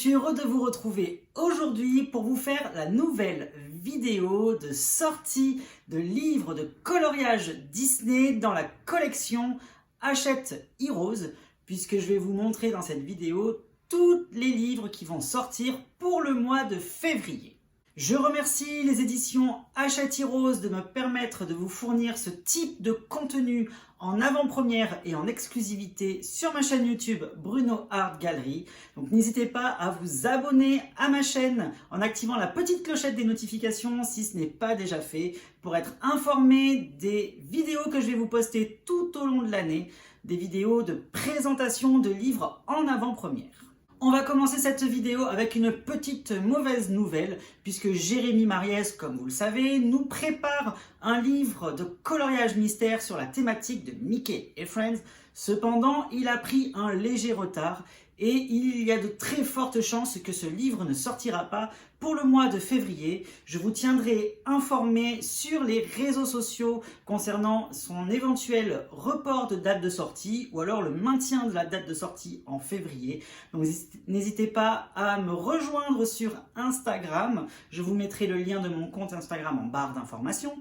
suis heureux de vous retrouver aujourd'hui pour vous faire la nouvelle vidéo de sortie de livres de coloriage Disney dans la collection Hachette Heroes, puisque je vais vous montrer dans cette vidéo tous les livres qui vont sortir pour le mois de février. Je remercie les éditions Hachette Heroes de me permettre de vous fournir ce type de contenu en avant-première et en exclusivité sur ma chaîne YouTube Bruno Art Gallery. Donc n'hésitez pas à vous abonner à ma chaîne en activant la petite clochette des notifications si ce n'est pas déjà fait pour être informé des vidéos que je vais vous poster tout au long de l'année, des vidéos de présentation de livres en avant-première. On va commencer cette vidéo avec une petite mauvaise nouvelle, puisque Jérémy Mariès, comme vous le savez, nous prépare un livre de coloriage mystère sur la thématique de Mickey et Friends. Cependant, il a pris un léger retard et il y a de très fortes chances que ce livre ne sortira pas pour le mois de février. Je vous tiendrai informé sur les réseaux sociaux concernant son éventuel report de date de sortie ou alors le maintien de la date de sortie en février. Donc n'hésitez pas à me rejoindre sur Instagram. Je vous mettrai le lien de mon compte Instagram en barre d'informations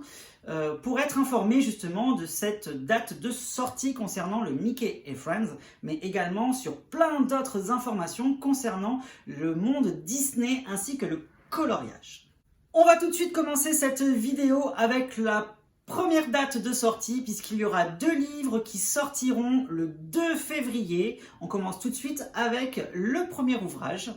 pour être informé justement de cette date de sortie concernant le Mickey et Friends, mais également sur plein d'autres informations concernant le monde Disney ainsi que le coloriage. On va tout de suite commencer cette vidéo avec la première date de sortie, puisqu'il y aura 2 livres qui sortiront le 2 février. On commence tout de suite avec le premier ouvrage.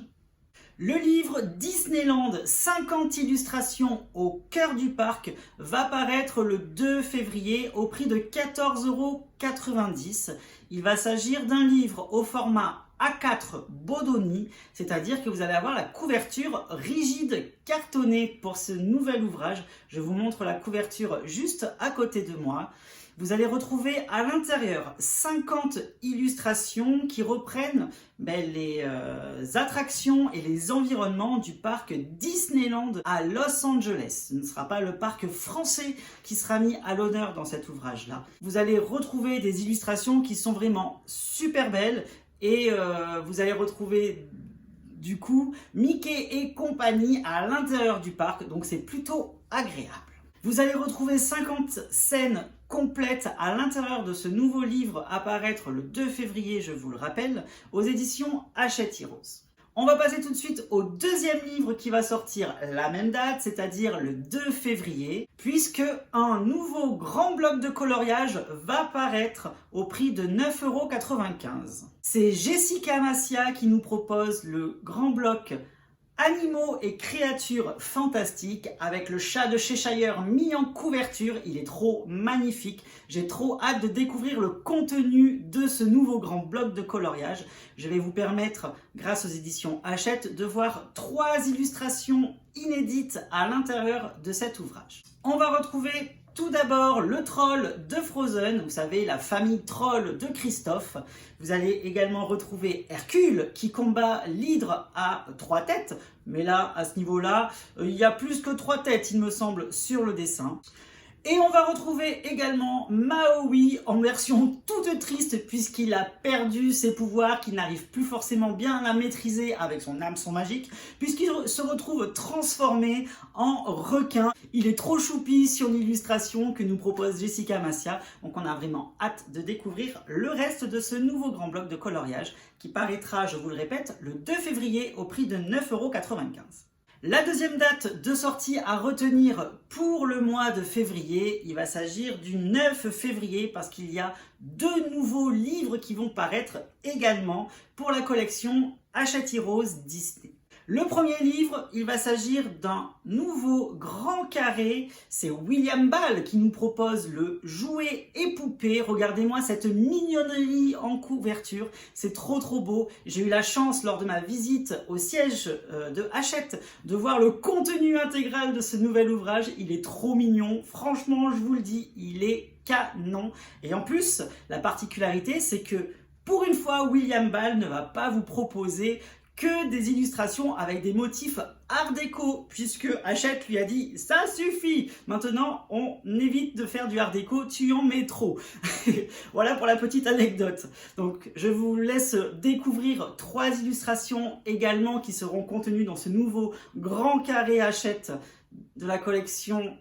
Le livre Disneyland 50 illustrations au cœur du parc va paraître le 2 février au prix de 14,90 €. Il va s'agir d'un livre au format A4 Bodoni, c'est-à-dire que vous allez avoir la couverture rigide cartonnée pour ce nouvel ouvrage. Je vous montre la couverture juste à côté de moi. Vous allez retrouver à l'intérieur 50 illustrations qui reprennent les attractions et les environnements du parc Disneyland à Los Angeles. Ce ne sera pas le parc français qui sera mis à l'honneur dans cet ouvrage-là. Vous allez retrouver des illustrations qui sont vraiment super belles et vous allez retrouver du coup Mickey et compagnie à l'intérieur du parc, donc c'est plutôt agréable. Vous allez retrouver 50 scènes complètes à l'intérieur de ce nouveau livre à paraître le 2 février, je vous le rappelle, aux éditions Hachette Heroes. On va passer tout de suite au deuxième livre qui va sortir la même date, c'est-à-dire le 2 février, puisque un nouveau grand bloc de coloriage va paraître au prix de 9,95 €. C'est Jessica Masia qui nous propose le grand bloc Animaux et créatures fantastiques avec le chat de Cheshire mis en couverture. Il est trop magnifique. J'ai trop hâte de découvrir le contenu de ce nouveau grand bloc de coloriage. Je vais vous permettre, grâce aux éditions Hachette, de voir 3 illustrations inédites à l'intérieur de cet ouvrage. On va retrouver tout d'abord le troll de Frozen, vous savez, la famille troll de Christophe. Vous allez également retrouver Hercule qui combat l'hydre à 3 têtes. Mais là, à ce niveau-là, il y a plus que 3 têtes, il me semble, sur le dessin. Et on va retrouver également Maui en version toute triste puisqu'il a perdu ses pouvoirs, qu'il n'arrive plus forcément bien à maîtriser avec son hameçon magique, puisqu'il se retrouve transformé en requin. Il est trop choupi sur l'illustration que nous propose Jessica Masia, donc on a vraiment hâte de découvrir le reste de ce nouveau grand bloc de coloriage qui paraîtra, je vous le répète, le 2 février au prix de 9,95 €. La deuxième date de sortie à retenir pour le mois de février, il va s'agir du 9 février parce qu'il y a 2 nouveaux livres qui vont paraître également pour la collection Hachette Heroes Disney. Le premier livre, il va s'agir d'un nouveau grand carré. C'est William Ball qui nous propose le jouet et poupée. Regardez-moi cette mignonnerie en couverture. C'est trop beau. J'ai eu la chance lors de ma visite au siège de Hachette de voir le contenu intégral de ce nouvel ouvrage. Il est trop mignon. Franchement, je vous le dis, il est canon. Et en plus, la particularité, c'est que pour une fois, William Ball ne va pas vous proposer que des illustrations avec des motifs art déco, puisque Hachette lui a dit ça suffit, maintenant on évite de faire du art déco, tu en mets trop. Voilà pour la petite anecdote. Donc je vous laisse découvrir 3 illustrations également qui seront contenues dans ce nouveau grand carré Hachette de la collection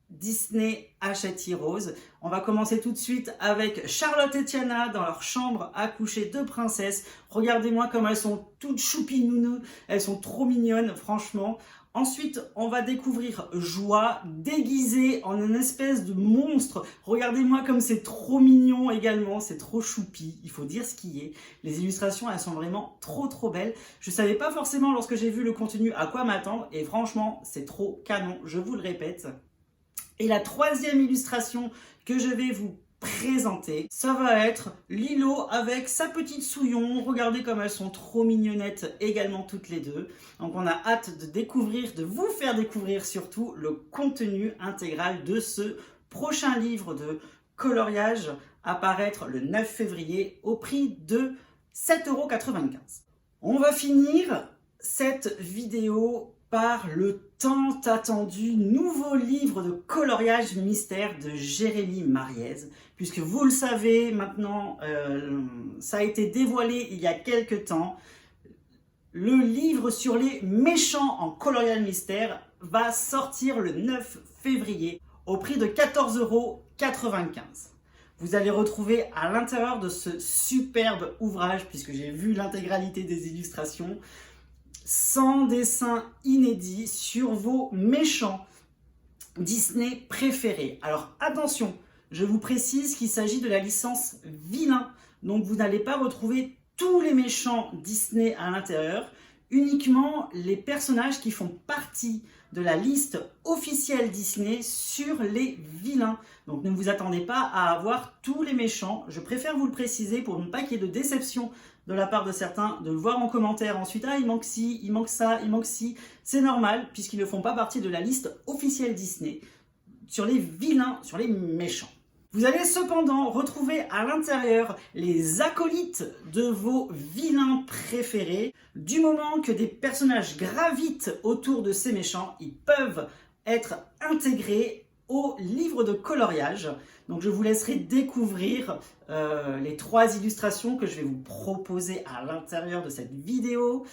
Disney Hachette Heroes. On va commencer tout de suite avec Charlotte et Tiana dans leur chambre à coucher de princesse. Regardez-moi comme elles sont toutes choupinounou, elles sont trop mignonnes franchement. Ensuite, on va découvrir Joie déguisée en une espèce de monstre. Regardez-moi comme c'est trop mignon également, c'est trop choupi, il faut dire ce qui est. Les illustrations, elles sont vraiment trop belles. Je ne savais pas forcément lorsque j'ai vu le contenu à quoi m'attendre et franchement, c'est trop canon, je vous le répète. Et la 3e illustration que je vais vous présenter, ça va être Lilo avec sa petite Souillon. Regardez comme elles sont trop mignonnettes également toutes les deux. Donc on a hâte de découvrir, de vous faire découvrir surtout le contenu intégral de ce prochain livre de coloriage à paraître le 9 février au prix de 7,95 €. On va finir cette vidéo par le tant attendu nouveau livre de coloriage mystère de Jérémy Mariez, puisque vous le savez maintenant, ça a été dévoilé il y a quelques temps, le livre sur les méchants en coloriage mystère va sortir le 9 février au prix de 14,95 €. Vous allez retrouver à l'intérieur de ce superbe ouvrage, puisque j'ai vu l'intégralité des illustrations, 100 dessins inédits sur vos méchants Disney préférés. Alors attention, je vous précise qu'il s'agit de la licence Vilain, donc vous n'allez pas retrouver tous les méchants Disney à l'intérieur, uniquement les personnages qui font partie de la liste officielle Disney sur les vilains. Donc ne vous attendez pas à avoir tous les méchants, je préfère vous le préciser pour ne pas qu'il y ait de déception de la part de certains, de le voir en commentaire ensuite, ah il manque ci, il manque ça, il manque ci, c'est normal puisqu'ils ne font pas partie de la liste officielle Disney sur les vilains, sur les méchants. Vous allez cependant retrouver à l'intérieur les acolytes de vos vilains préférés. Du moment que des personnages gravitent autour de ces méchants, ils peuvent être intégrés au livre de coloriage. Donc je vous laisserai découvrir les 3 illustrations que je vais vous proposer à l'intérieur de cette vidéo.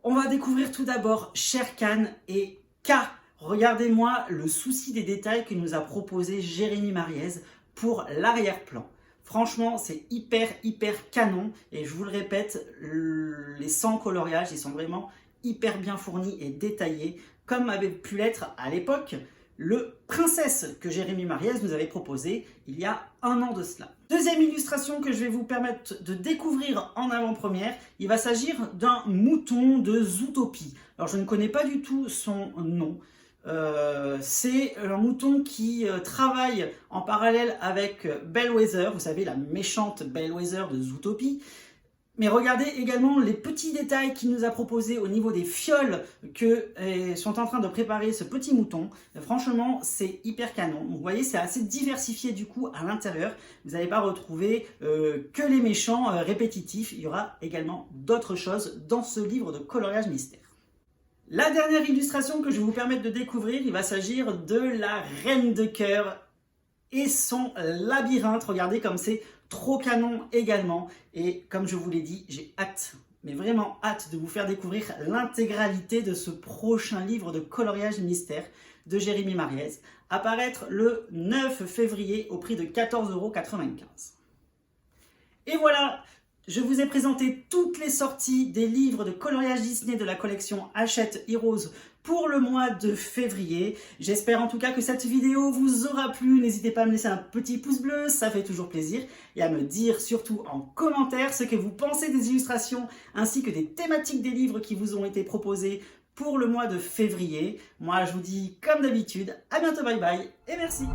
On va découvrir tout d'abord Shere-Khan et K. Regardez-moi le souci des détails que nous a proposé Jérémy Mariez pour l'arrière-plan. Franchement, c'est hyper canon et je vous le répète, les 100 coloriages, ils sont vraiment hyper bien fournis et détaillés, comme avait pu l'être à l'époque le Princesse que Jérémy Mariez nous avait proposé il y a 1 an de cela. Deuxième illustration que je vais vous permettre de découvrir en avant-première, il va s'agir d'un mouton de Zootopie. Alors je ne connais pas du tout son nom. C'est un mouton qui travaille en parallèle avec Bellwether, vous savez la méchante Bellwether de Zootopie. Mais regardez également les petits détails qu'il nous a proposés au niveau des fioles que sont en train de préparer ce petit mouton. Franchement, c'est hyper canon. Vous voyez, c'est assez diversifié du coup à l'intérieur. Vous n'allez pas retrouver que les méchants répétitifs. Il y aura également d'autres choses dans ce livre de coloriage mystère. La dernière illustration que je vais vous permettre de découvrir, il va s'agir de la Reine de Cœur et son labyrinthe. Regardez comme c'est trop canon également. Et comme je vous l'ai dit, j'ai hâte, mais vraiment hâte de vous faire découvrir l'intégralité de ce prochain livre de coloriage mystère de Jérémy Mariez, à paraître le 9 février au prix de 14,95 €. Et voilà, je vous ai présenté toutes les sorties des livres de coloriage Disney de la collection Hachette Heroes pour le mois de février. J'espère en tout cas que cette vidéo vous aura plu. N'hésitez pas à me laisser un petit pouce bleu, ça fait toujours plaisir. Et à me dire surtout en commentaire ce que vous pensez des illustrations ainsi que des thématiques des livres qui vous ont été proposés pour le mois de février. Moi je vous dis comme d'habitude, à bientôt, bye bye et merci.